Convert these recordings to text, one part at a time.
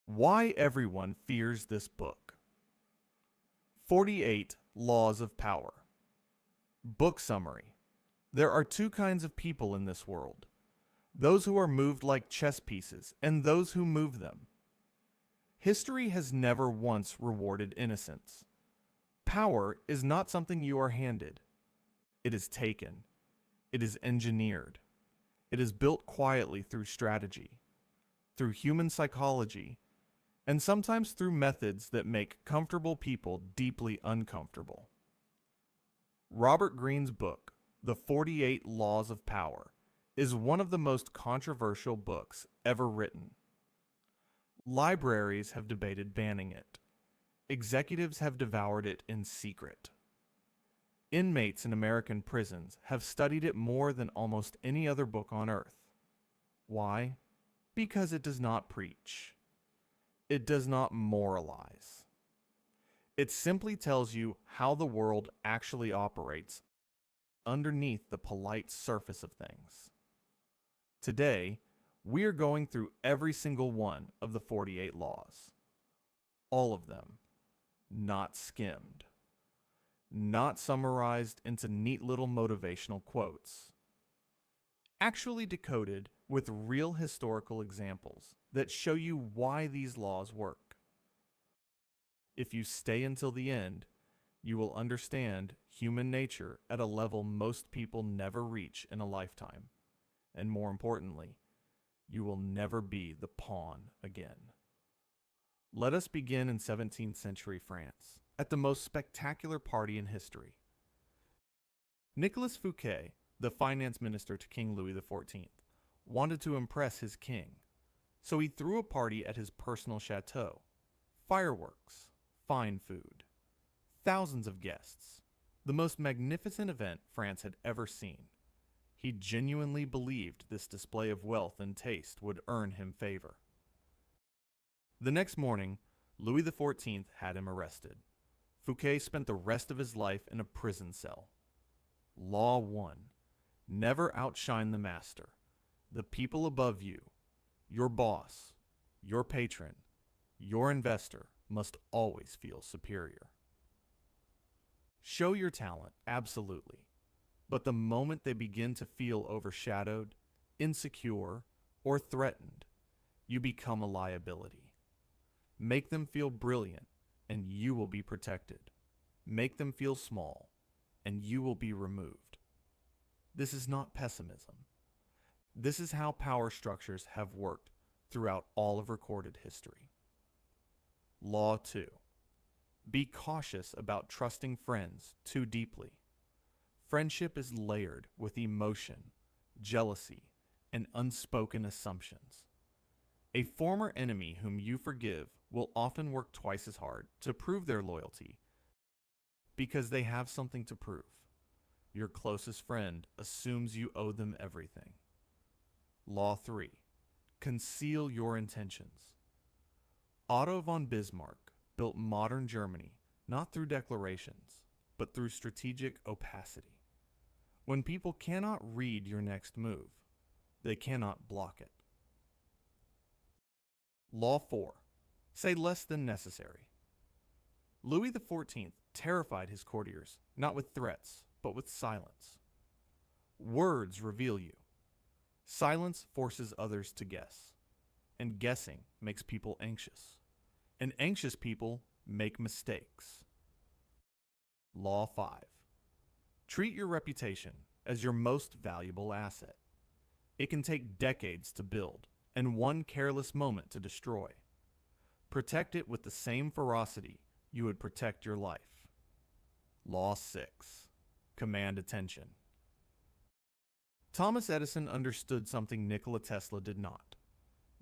Why everyone fears this book. 48 Laws of Power. Book summary. There are two kinds of people in this world. Those who are moved like chess pieces and those who move them. History has never once rewarded innocence. Power is not something you are handed. It is taken. It is engineered. It is built quietly through strategy, through human psychology, and sometimes through methods that make comfortable people deeply uncomfortable. Robert Greene's book, The 48 Laws of Power, is one of the most controversial books ever written. Libraries have debated banning it. Executives have devoured it in secret. Inmates in American prisons have studied it more than almost any other book on earth. Why? Because it does not preach. It does not moralize. It simply tells you how the world actually operates underneath the polite surface of things. Today, we are going through every single one of the 48 laws. All of them. Not skimmed. Not summarized into neat little motivational quotes. Actually decoded with real historical examples that show you why these laws work. If you stay until the end, you will understand human nature at a level most people never reach in a lifetime. And more importantly, you will never be the pawn again. Let us begin in 17th century France, at the most spectacular party in history. Nicolas Fouquet, the finance minister to King Louis XIV, wanted to impress his king, so he threw a party at his personal chateau. Fireworks, fine food, thousands of guests, the most magnificent event France had ever seen. He genuinely believed this display of wealth and taste would earn him favor. The next morning, Louis XIV had him arrested. Fouquet spent the rest of his life in a prison cell. Law 1. Never outshine the master, the people above you. Your boss, your patron, your investor must always feel superior. Show your talent, absolutely. But the moment they begin to feel overshadowed, insecure, or threatened, you become a liability. Make them feel brilliant, and you will be protected. Make them feel small, and you will be removed. This is not pessimism. This is how power structures have worked throughout all of recorded history. Law 2. Be cautious about trusting friends too deeply. Friendship is layered with emotion, jealousy, and unspoken assumptions. A former enemy whom you forgive will often work twice as hard to prove their loyalty because they have something to prove. Your closest friend assumes you owe them everything. Law 3. Conceal your intentions. Otto von Bismarck built modern Germany not through declarations, but through strategic opacity. When people cannot read your next move, they cannot block it. Law 4. Say less than necessary. Louis XIV terrified his courtiers, not with threats, but with silence. Words reveal you. Silence forces others to guess, and guessing makes people anxious, and anxious people make mistakes. Law 5. Treat your reputation as your most valuable asset. It can take decades to build, and one careless moment to destroy. Protect it with the same ferocity you would protect your life. Law 6. Command attention. Thomas Edison understood something Nikola Tesla did not.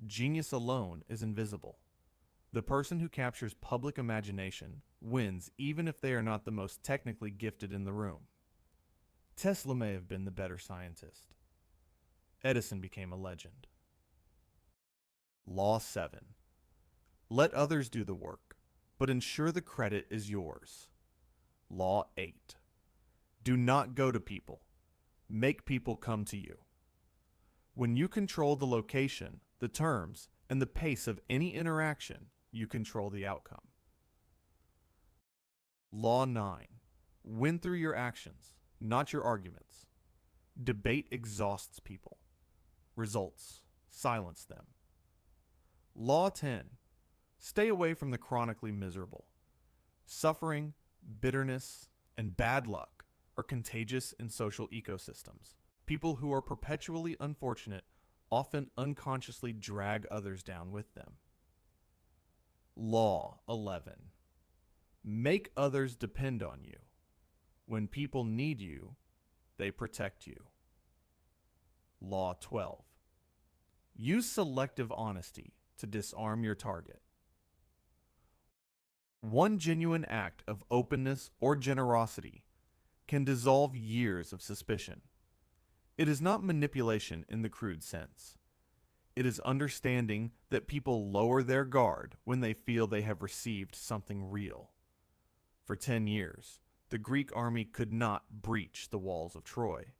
Genius alone is invisible. The person who captures public imagination wins even if they are not the most technically gifted in the room. Tesla may have been the better scientist. Edison became a legend. Law 7. Let others do the work, but ensure the credit is yours. Law 8. Do not go to people. Make people come to you. When you control the location, the terms, and the pace of any interaction, you control the outcome. Law 9. Win through your actions, not your arguments. Debate exhausts people. Results silence them. Law 10. Stay away from the chronically miserable. Suffering, bitterness, and bad luck are contagious in social ecosystems. People who are perpetually unfortunate often unconsciously drag others down with them. Law 11. Make others depend on you. When people need you, they protect you. Law 12. Use selective honesty to disarm your target. One genuine act of openness or generosity can dissolve years of suspicion. It is not manipulation in the crude sense. It is understanding that people lower their guard when they feel they have received something real. For 10 years, the Greek army could not breach the walls of Troy.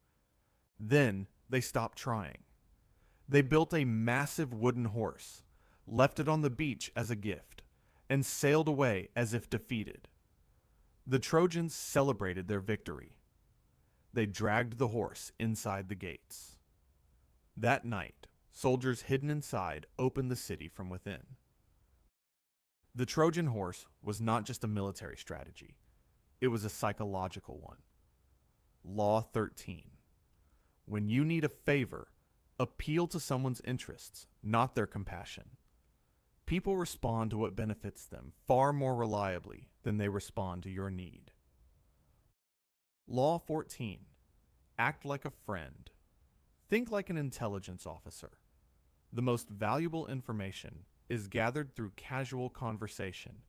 Then they stopped trying. They built a massive wooden horse, left it on the beach as a gift, and sailed away as if defeated. The Trojans celebrated their victory. They dragged the horse inside the gates. That night, soldiers hidden inside opened the city from within. The Trojan horse was not just a military strategy. It was a psychological one. Law 13. When you need a favor, appeal to someone's interests, not their compassion. People respond to what benefits them far more reliably than they respond to your need. Law 14. Act like a friend. Think like an intelligence officer. The most valuable information is gathered through casual conversation,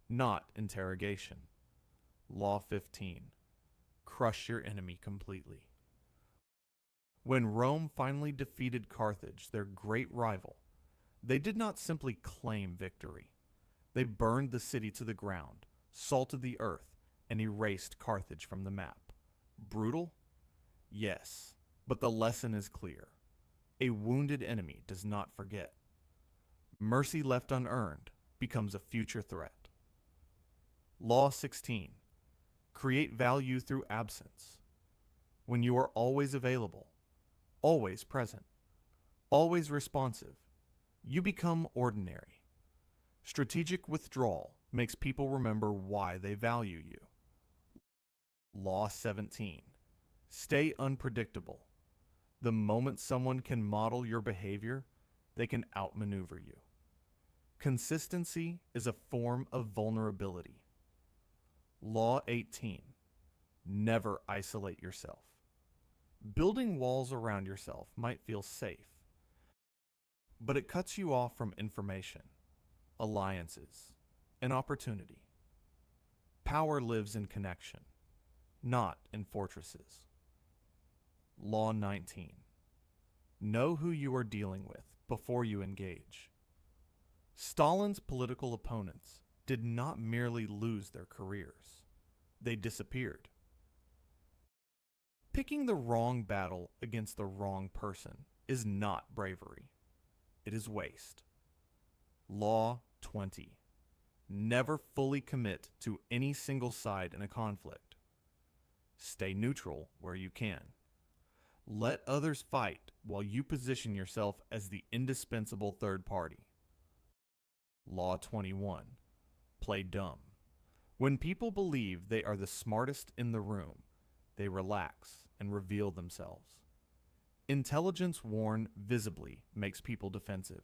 not interrogation. Law 15. Crush your enemy completely. When Rome finally defeated Carthage, their great rival, they did not simply claim victory. They burned the city to the ground, salted the earth, and erased Carthage from the map. Brutal? Yes, but the lesson is clear. A wounded enemy does not forget. Mercy left unearned becomes a future threat. Law 16. Create value through absence. When you are always available, always present, always responsive, you become ordinary. Strategic withdrawal makes people remember why they value you. Law 17. Stay unpredictable. The moment someone can model your behavior, they can outmaneuver you. Consistency is a form of vulnerability. Law 18. Never isolate yourself. Building walls around yourself might feel safe, but it cuts you off from information, alliances, and opportunity. Power lives in connection, not in fortresses. Law 19. Know who you are dealing with before you engage. Stalin's political opponents did not merely lose their careers. They disappeared. Picking the wrong battle against the wrong person is not bravery. It is waste. Law 20. Never fully commit to any single side in a conflict. Stay neutral where you can. Let others fight while you position yourself as the indispensable third party. Law 21. Play dumb. When people believe they are the smartest in the room, they relax and reveal themselves. Intelligence worn visibly makes people defensive.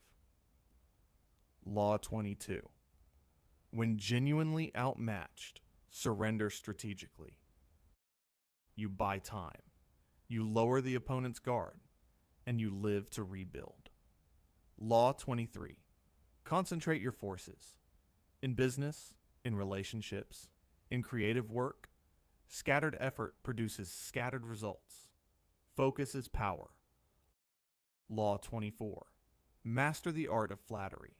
Law 22. When genuinely outmatched, surrender strategically. You buy time. You lower the opponent's guard, and you live to rebuild. Law 23. Concentrate your forces. In business, in relationships, in creative work, scattered effort produces scattered results. Focus is power. Law 24. Master the art of flattery.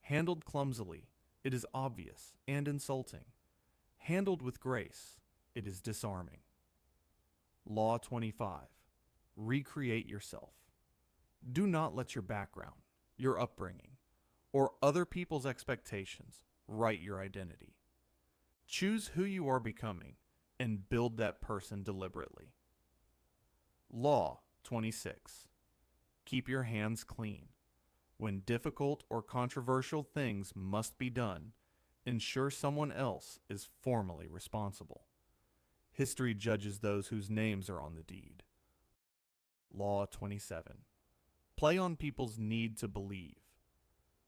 Handled clumsily, it is obvious and insulting. Handled with grace, it is disarming. Law 25. Recreate yourself. Do not let your background, your upbringing, or other people's expectations write your identity. Choose who you are becoming and build that person deliberately. Law 26. Keep your hands clean. When difficult or controversial things must be done, ensure someone else is formally responsible. History judges those whose names are on the deed. Law 27. Play on people's need to believe.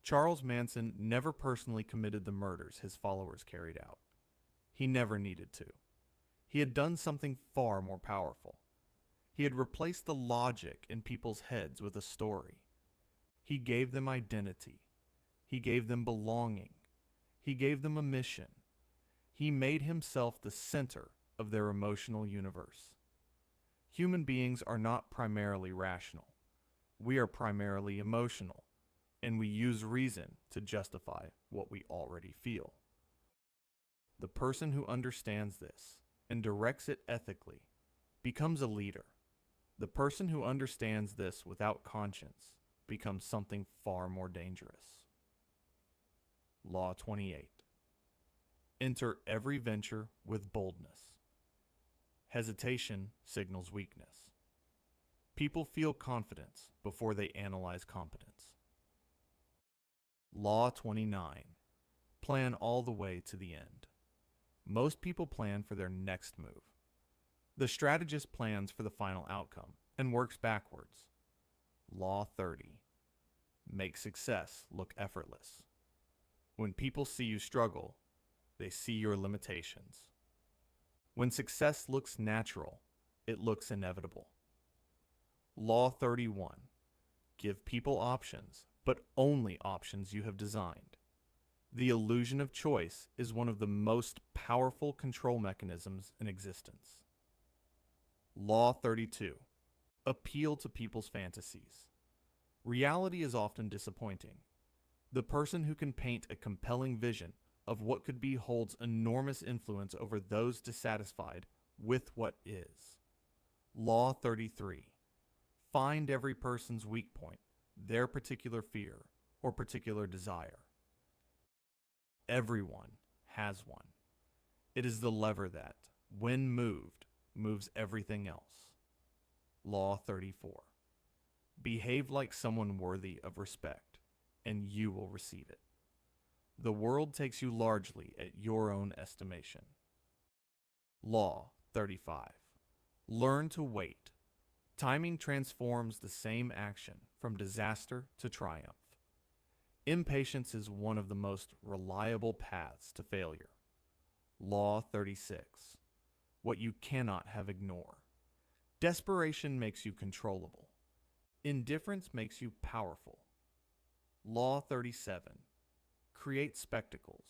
Charles Manson never personally committed the murders his followers carried out. He never needed to. He had done something far more powerful. He had replaced the logic in people's heads with a story. He gave them identity. He gave them belonging. He gave them a mission. He made himself the center of their emotional universe. Human beings are not primarily rational. We are primarily emotional, and we use reason to justify what we already feel. The person who understands this and directs it ethically becomes a leader. The person who understands this without conscience becomes something far more dangerous. Law 28. Enter every venture with boldness. Hesitation signals weakness. People feel confidence before they analyze competence. Law 29. Plan all the way to the end. Most people plan for their next move. The strategist plans for the final outcome and works backwards. Law 30. Make success look effortless. When people see you struggle, they see your limitations. When success looks natural, it looks inevitable. Law 31. Give people options, but only options you have designed. The illusion of choice is one of the most powerful control mechanisms in existence. Law 32. Appeal to people's fantasies. Reality is often disappointing. The person who can paint a compelling vision of what could be holds enormous influence over those dissatisfied with what is. Law 33. Find every person's weak point, their particular fear or particular desire. Everyone has one. It is the lever that, when moved, moves everything else. Law 34. Behave like someone worthy of respect, and you will receive it. The world takes you largely at your own estimation. Law 35. Learn to wait. Timing transforms the same action from disaster to triumph. Impatience is one of the most reliable paths to failure. Law 36. What you cannot have ignore. Desperation makes you controllable. Indifference makes you powerful. Law 37. Create spectacles.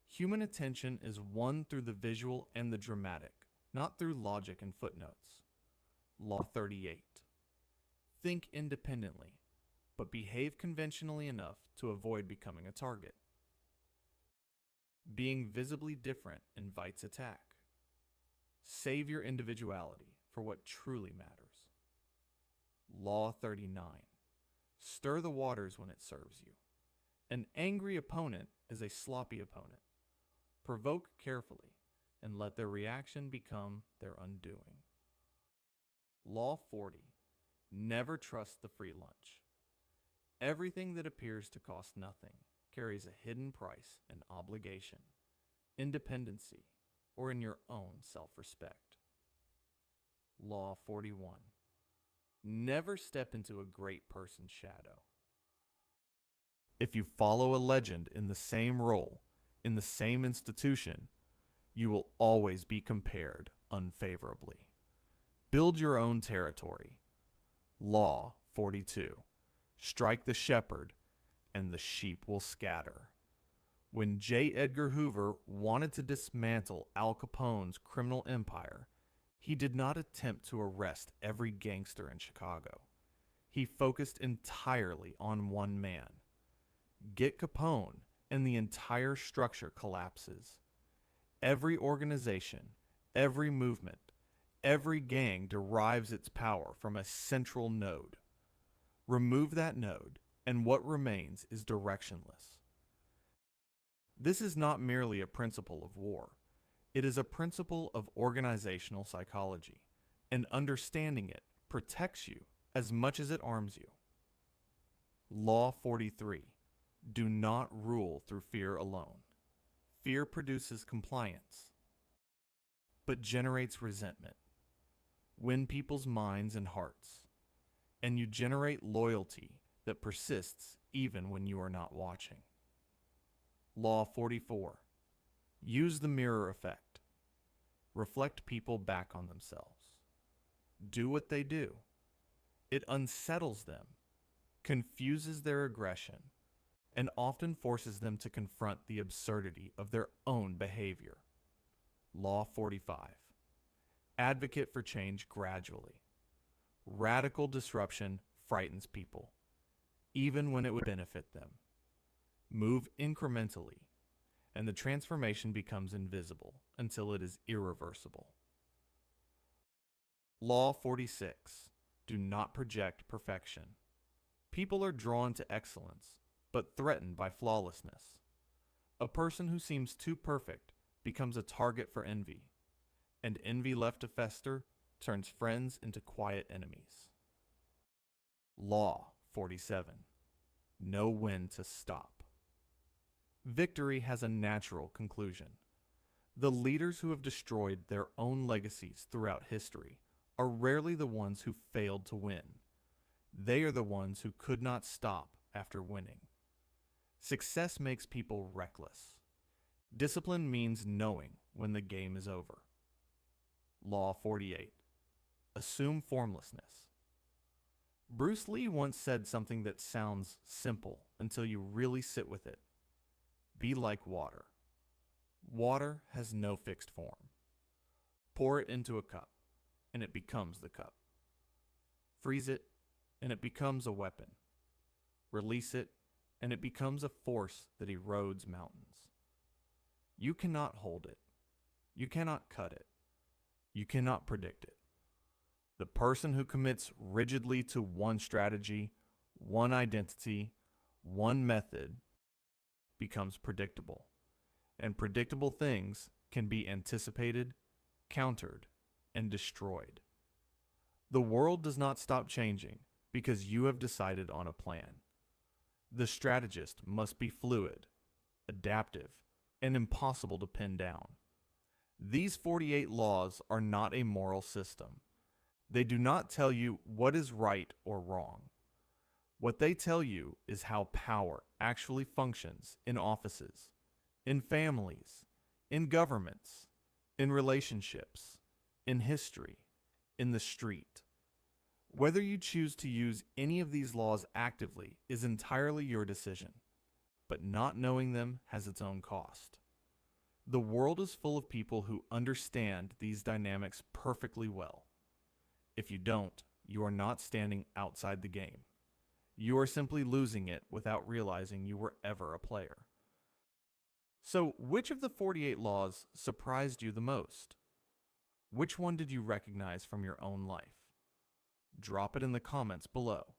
Human attention is won through the visual and the dramatic, not through logic and footnotes. Law 38. Think independently, but behave conventionally enough to avoid becoming a target. Being visibly different invites attack. Save your individuality for what truly matters. Law 39. Stir the waters when it serves you. An angry opponent is a sloppy opponent. Provoke carefully and let their reaction become their undoing. Law 40. Never trust the free lunch. Everything that appears to cost nothing carries a hidden price and obligation, independency, or in your own self-respect. Law 41. Never step into a great person's shadow. If you follow a legend in the same role, in the same institution, you will always be compared unfavorably. Build your own territory. Law 42. Strike the shepherd, and the sheep will scatter. When J. Edgar Hoover wanted to dismantle Al Capone's criminal empire, he did not attempt to arrest every gangster in Chicago. He focused entirely on one man. Get Capone, and the entire structure collapses. Every organization, every movement, every gang derives its power from a central node. Remove that node, and what remains is directionless. This is not merely a principle of war. It is a principle of organizational psychology, and understanding it protects you as much as it arms you. Law 43. Do not rule through fear alone. Fear produces compliance, but generates resentment. Win people's minds and hearts, and you generate loyalty that persists even when you are not watching. Law 44. Use the mirror effect. Reflect people back on themselves. Do what they do. It unsettles them, confuses their aggression, and often forces them to confront the absurdity of their own behavior. Law 45. Advocate for change gradually. Radical disruption frightens people, even when it would benefit them. Move incrementally, and the transformation becomes invisible until it is irreversible. Law 46. Do not project perfection. People are drawn to excellence, but threatened by flawlessness. A person who seems too perfect becomes a target for envy, and envy left to fester turns friends into quiet enemies. Law 47. Know when to stop. Victory has a natural conclusion. The leaders who have destroyed their own legacies throughout history are rarely the ones who failed to win. They are the ones who could not stop after winning. Success makes people reckless. Discipline means knowing when the game is over. Law 48. Assume formlessness. Bruce Lee once said something that sounds simple until you really sit with it. Be like water. Water has no fixed form. Pour it into a cup, and it becomes the cup. Freeze it, and it becomes a weapon. Release it, and it becomes a force that erodes mountains. You cannot hold it. You cannot cut it. You cannot predict it. The person who commits rigidly to one strategy, one identity, one method, becomes predictable. And predictable things can be anticipated, countered, and destroyed. The world does not stop changing because you have decided on a plan. The strategist must be fluid, adaptive, and impossible to pin down. These 48 laws are not a moral system. They do not tell you what is right or wrong. What they tell you is how power actually functions in offices, in families, in governments, in relationships, in history, in the street. Whether you choose to use any of these laws actively is entirely your decision, but not knowing them has its own cost. The world is full of people who understand these dynamics perfectly well. If you don't, you are not standing outside the game. You are simply losing it without realizing you were ever a player. So, which of the 48 laws surprised you the most? Which one did you recognize from your own life? Drop it in the comments below.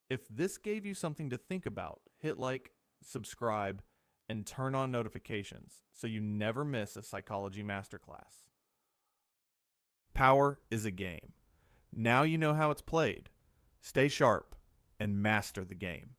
If this gave you something to think about, hit like, subscribe, and turn on notifications so you never miss a psychology masterclass. Power is a game. Now you know how it's played. Stay sharp and master the game.